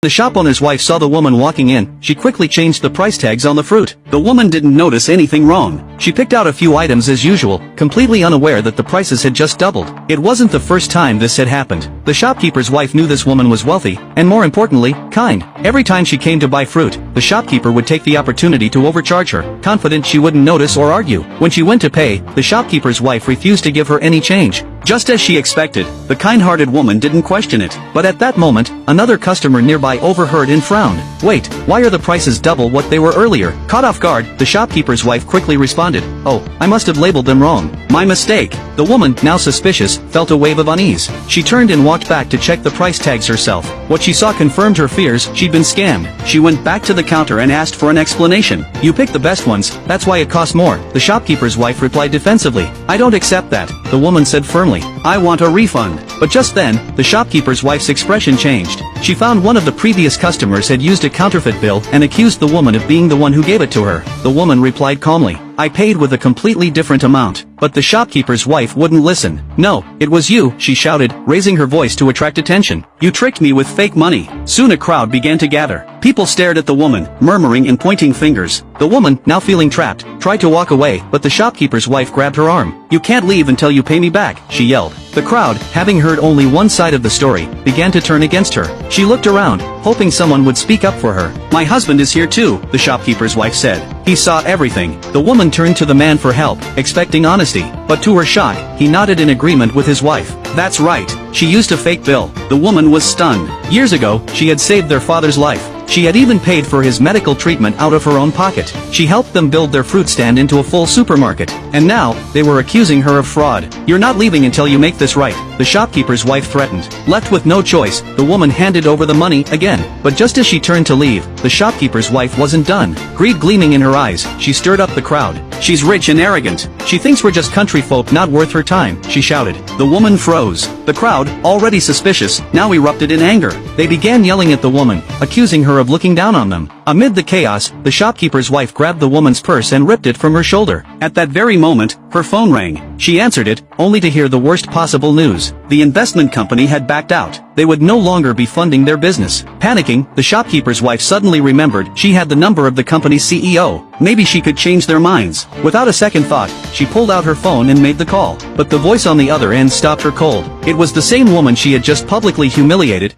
The shop owner's wife saw the woman walking in. She quickly changed the price tags on the fruit. The woman didn't notice anything wrong. She picked out a few items as usual, completely unaware that the prices had just doubled. It wasn't the first time this had happened. The shopkeeper's wife knew this woman was wealthy, and more importantly, kind. Every time she came to buy fruit, the shopkeeper would take the opportunity to overcharge her, confident she wouldn't notice or argue. When she went to pay, the shopkeeper's wife refused to give her any change. Just as she expected, the kind-hearted woman didn't question it. But at that moment, another customer nearby overheard and frowned. "Wait, why are the prices double what they were earlier?" Caught off guard, the shopkeeper's wife quickly responded, "Oh, I must have labeled them wrong. My mistake." The woman, now suspicious, felt a wave of unease. She turned and walked back to check the price tags herself. What she saw confirmed her fears. She'd been scammed. She went back to the counter and asked for an explanation. "You picked the best ones, that's why it costs more." The shopkeeper's wife replied defensively. "I don't accept that," the woman said firmly. "I want a refund." But just then, the shopkeeper's wife's expression changed. She found one of the previous customers had used a counterfeit bill and accused the woman of being the one who gave it to her. The woman replied calmly, "I paid with a completely different amount." But the shopkeeper's wife wouldn't listen. "No, it was you," she shouted, raising her voice to attract attention. "You tricked me with fake money." Soon a crowd began to gather. People stared at the woman, murmuring and pointing fingers. The woman, now feeling trapped, tried to walk away, but the shopkeeper's wife grabbed her arm. "You can't leave until you pay me back," she yelled. The crowd, having heard only one side of the story, began to turn against her. She looked around, hoping someone would speak up for her. "My husband is here too," the shopkeeper's wife said. "He saw everything." The woman turned to the man for help, expecting honesty. But to her shock, he nodded in agreement with his wife. "That's right. She used a fake bill." The woman was stunned. Years ago, she had saved their father's life. She had even paid for his medical treatment out of her own pocket. She helped them build their fruit stand into a full supermarket. And now, they were accusing her of fraud. "You're not leaving until you make this right," the shopkeeper's wife threatened. Left with no choice, the woman handed over the money again. But just as she turned to leave, the shopkeeper's wife wasn't done. Greed gleaming in her eyes, she stirred up the crowd. "She's rich and arrogant. She thinks we're just country folk not worth her time," she shouted. The woman froze. The crowd, already suspicious, now erupted in anger. They began yelling at the woman, accusing her of looking down on them. Amid the chaos, the shopkeeper's wife grabbed the woman's purse and ripped it from her shoulder. At that very moment, her phone rang. She answered it, only to hear the worst possible news. The investment company had backed out. They would no longer be funding their business. Panicking, the shopkeeper's wife suddenly remembered she had the number of the company's CEO. Maybe she could change their minds. Without a second thought, she pulled out her phone and made the call. But the voice on the other end stopped her cold. It was the same woman she had just publicly humiliated.